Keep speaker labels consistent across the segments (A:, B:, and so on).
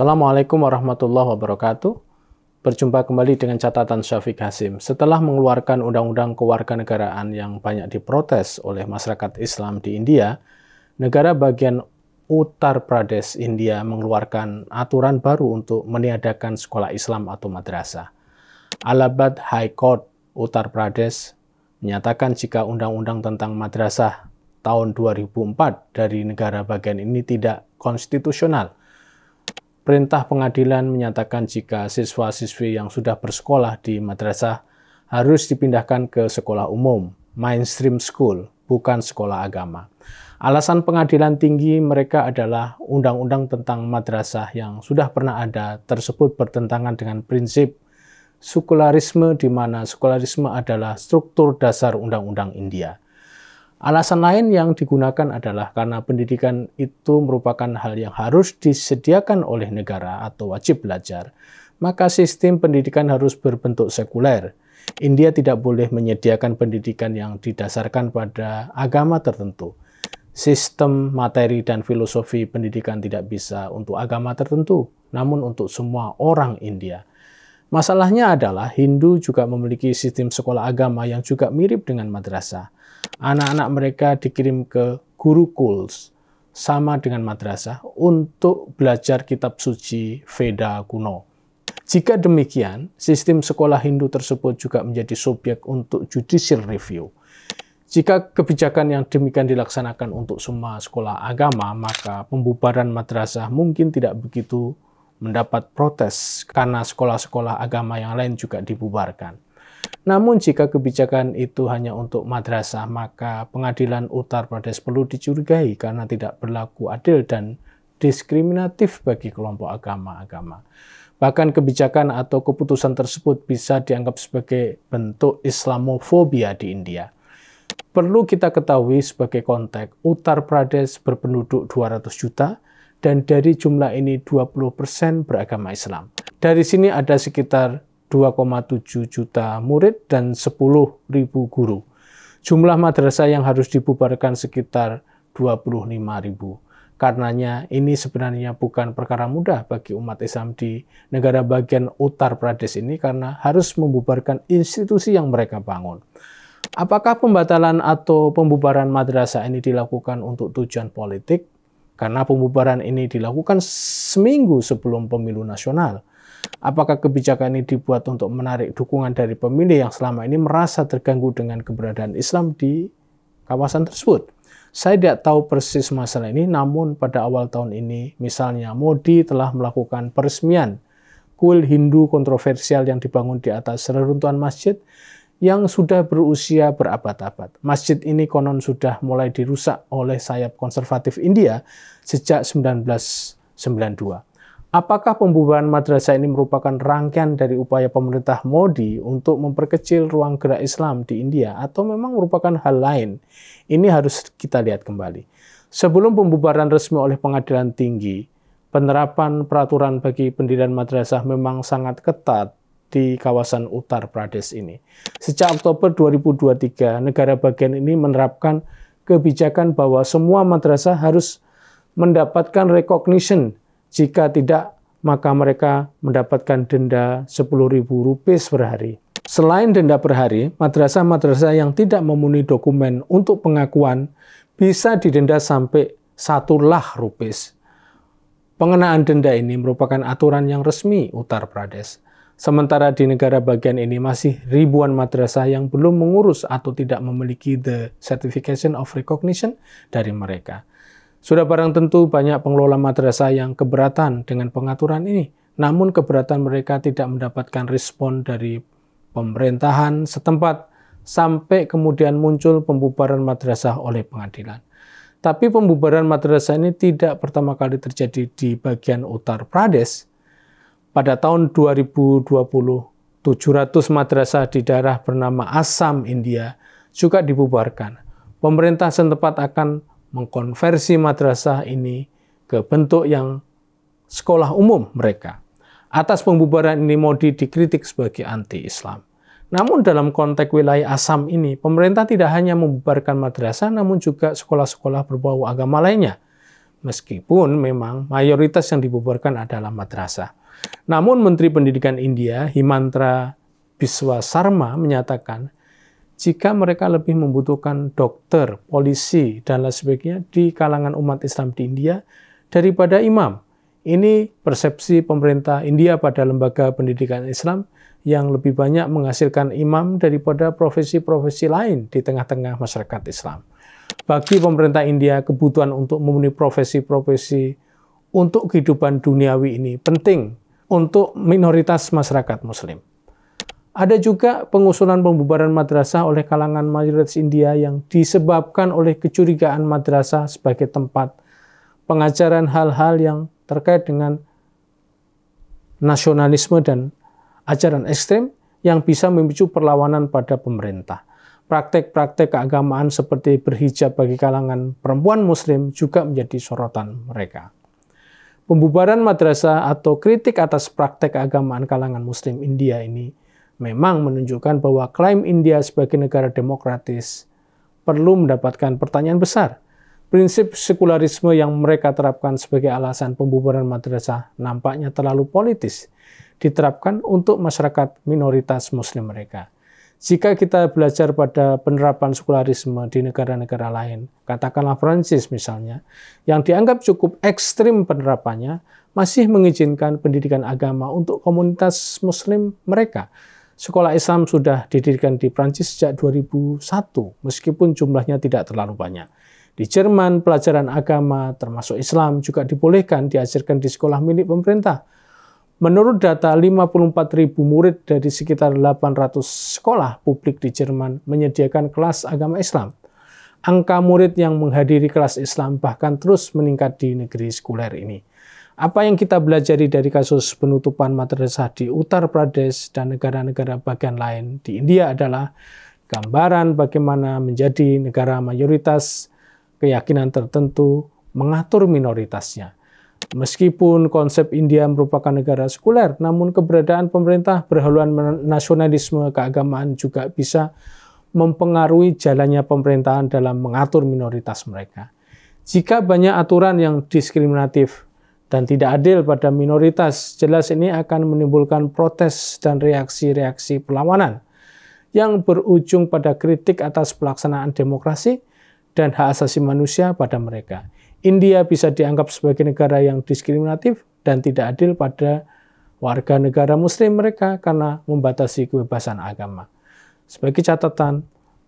A: Assalamualaikum warahmatullahi wabarakatuh. Berjumpa kembali dengan catatan Syafiq Hasim. Setelah mengeluarkan undang-undang kewarganegaraan yang banyak diprotes oleh masyarakat Islam di India, negara bagian Uttar Pradesh, India mengeluarkan aturan baru untuk meniadakan sekolah Islam atau madrasah. Allahabad High Court Uttar Pradesh menyatakan jika undang-undang tentang madrasah tahun 2004 dari negara bagian ini tidak konstitusional. Perintah pengadilan menyatakan jika siswa-siswi yang sudah bersekolah di madrasah harus dipindahkan ke sekolah umum, mainstream school, bukan sekolah agama. Alasan pengadilan tinggi mereka adalah undang-undang tentang madrasah yang sudah pernah ada tersebut bertentangan dengan prinsip sekularisme di mana sekularisme adalah struktur dasar undang-undang India. Alasan lain yang digunakan adalah karena pendidikan itu merupakan hal yang harus disediakan oleh negara atau wajib belajar, maka sistem pendidikan harus berbentuk sekuler. India tidak boleh menyediakan pendidikan yang didasarkan pada agama tertentu. Sistem, materi, dan filosofi pendidikan tidak bisa untuk agama tertentu, namun untuk semua orang India. Masalahnya adalah Hindu juga memiliki sistem sekolah agama yang juga mirip dengan madrasah. Anak-anak mereka dikirim ke gurukuls, sama dengan madrasah, untuk belajar kitab suci Veda kuno. Jika demikian, sistem sekolah Hindu tersebut juga menjadi subjek untuk judicial review. Jika kebijakan yang demikian dilaksanakan untuk semua sekolah agama, maka pembubaran madrasah mungkin tidak begitu mendapat protes karena sekolah-sekolah agama yang lain juga dibubarkan. Namun jika kebijakan itu hanya untuk madrasah, maka pengadilan Uttar Pradesh perlu dicurigai karena tidak berlaku adil dan diskriminatif bagi kelompok agama-agama. Bahkan kebijakan atau keputusan tersebut bisa dianggap sebagai bentuk Islamofobia di India. Perlu kita ketahui sebagai konteks, Uttar Pradesh berpenduduk 200 juta, dan dari jumlah ini 20% beragama Islam. Dari sini ada sekitar 2,7 juta murid dan 10.000 guru. Jumlah madrasah yang harus dibubarkan sekitar 25.000. Karenanya ini sebenarnya bukan perkara mudah bagi umat Islam di negara bagian Uttar Pradesh ini karena harus membubarkan institusi yang mereka bangun. Apakah pembatalan atau pembubaran madrasah ini dilakukan untuk tujuan politik? Karena pembubaran ini dilakukan seminggu sebelum pemilu nasional. Apakah kebijakan ini dibuat untuk menarik dukungan dari pemilih yang selama ini merasa terganggu dengan keberadaan Islam di kawasan tersebut? Saya tidak tahu persis masalah ini, namun pada awal tahun ini, misalnya Modi telah melakukan peresmian kuil Hindu kontroversial yang dibangun di atas reruntuhan masjid yang sudah berusia berabad-abad. Masjid ini konon sudah mulai dirusak oleh sayap konservatif India sejak 1992. Apakah pembubaran madrasah ini merupakan rangkaian dari upaya pemerintah Modi untuk memperkecil ruang gerak Islam di India atau memang merupakan hal lain? Ini harus kita lihat kembali. Sebelum pembubaran resmi oleh pengadilan tinggi, penerapan peraturan bagi pendirian madrasah memang sangat ketat di kawasan Uttar Pradesh ini. Sejak Oktober 2023, negara bagian ini menerapkan kebijakan bahwa semua madrasah harus mendapatkan recognition. Jika tidak, maka mereka mendapatkan denda 10.000 rupiah per hari. Selain denda per hari, madrasah-madrasah yang tidak memenuhi dokumen untuk pengakuan bisa didenda sampai 1 lakh rupiah. Pengenaan denda ini merupakan aturan yang resmi Uttar Pradesh. Sementara di negara bagian ini masih ribuan madrasah yang belum mengurus atau tidak memiliki the certification of recognition dari mereka. Sudah barang tentu banyak pengelola madrasah yang keberatan dengan pengaturan ini. Namun keberatan mereka tidak mendapatkan respon dari pemerintahan setempat sampai kemudian muncul pembubaran madrasah oleh pengadilan. Tapi pembubaran madrasah ini tidak pertama kali terjadi di bagian Uttar Pradesh. Pada tahun 2020, 700 madrasah di daerah bernama Assam, India juga dibubarkan. Pemerintah setempat akan mengkonversi madrasah ini ke bentuk yang sekolah umum mereka. Atas pembubaran ini Modi dikritik sebagai anti-Islam. Namun dalam konteks wilayah Assam ini, pemerintah tidak hanya membubarkan madrasah, namun juga sekolah-sekolah berbau agama lainnya. Meskipun memang mayoritas yang dibubarkan adalah madrasah. Namun Menteri Pendidikan India, Himanta Biswa Sarma, menyatakan jika mereka lebih membutuhkan dokter, polisi, dan lain sebagainya di kalangan umat Islam di India daripada imam. Ini persepsi pemerintah India pada lembaga pendidikan Islam yang lebih banyak menghasilkan imam daripada profesi-profesi lain di tengah-tengah masyarakat Islam. Bagi pemerintah India, kebutuhan untuk memenuhi profesi-profesi untuk kehidupan duniawi ini penting untuk minoritas masyarakat Muslim. Ada juga pengusulan pembubaran madrasah oleh kalangan mayoritas India yang disebabkan oleh kecurigaan madrasah sebagai tempat pengajaran hal-hal yang terkait dengan nasionalisme dan ajaran ekstrem yang bisa memicu perlawanan pada pemerintah. Praktek-praktek keagamaan seperti berhijab bagi kalangan perempuan Muslim juga menjadi sorotan mereka. Pembubaran madrasah atau kritik atas praktek keagamaan kalangan Muslim India ini memang menunjukkan bahwa klaim India sebagai negara demokratis perlu mendapatkan pertanyaan besar. Prinsip sekularisme yang mereka terapkan sebagai alasan pembubaran madrasah nampaknya terlalu politis diterapkan untuk masyarakat minoritas Muslim mereka. Jika kita belajar pada penerapan sekularisme di negara-negara lain, katakanlah Prancis misalnya, yang dianggap cukup ekstrim penerapannya, masih mengizinkan pendidikan agama untuk komunitas Muslim mereka. Sekolah Islam sudah didirikan di Prancis sejak 2001, meskipun jumlahnya tidak terlalu banyak. Di Jerman, pelajaran agama termasuk Islam juga dibolehkan diajarkan di sekolah milik pemerintah. Menurut data, 54.000 murid dari sekitar 800 sekolah publik di Jerman menyediakan kelas agama Islam. Angka murid yang menghadiri kelas Islam bahkan terus meningkat di negeri sekuler ini. Apa yang kita belajari dari kasus penutupan madrasah di Uttar Pradesh dan negara-negara bagian lain di India adalah gambaran bagaimana menjadi negara mayoritas keyakinan tertentu mengatur minoritasnya. Meskipun konsep India merupakan negara sekuler, namun keberadaan pemerintah berhaluan nasionalisme keagamaan juga bisa mempengaruhi jalannya pemerintahan dalam mengatur minoritas mereka. Jika banyak aturan yang diskriminatif dan tidak adil pada minoritas, jelas ini akan menimbulkan protes dan reaksi-reaksi perlawanan yang berujung pada kritik atas pelaksanaan demokrasi dan hak asasi manusia pada mereka. India bisa dianggap sebagai negara yang diskriminatif dan tidak adil pada warga negara Muslim mereka karena membatasi kebebasan agama. Sebagai catatan,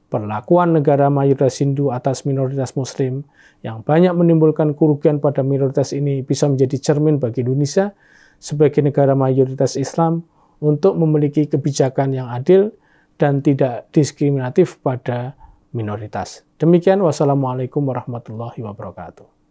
A: perlakuan negara mayoritas Hindu atas minoritas Muslim yang banyak menimbulkan kerugian pada minoritas ini bisa menjadi cermin bagi Indonesia sebagai negara mayoritas Islam untuk memiliki kebijakan yang adil dan tidak diskriminatif pada minoritas. Demikian, wassalamualaikum warahmatullahi wabarakatuh.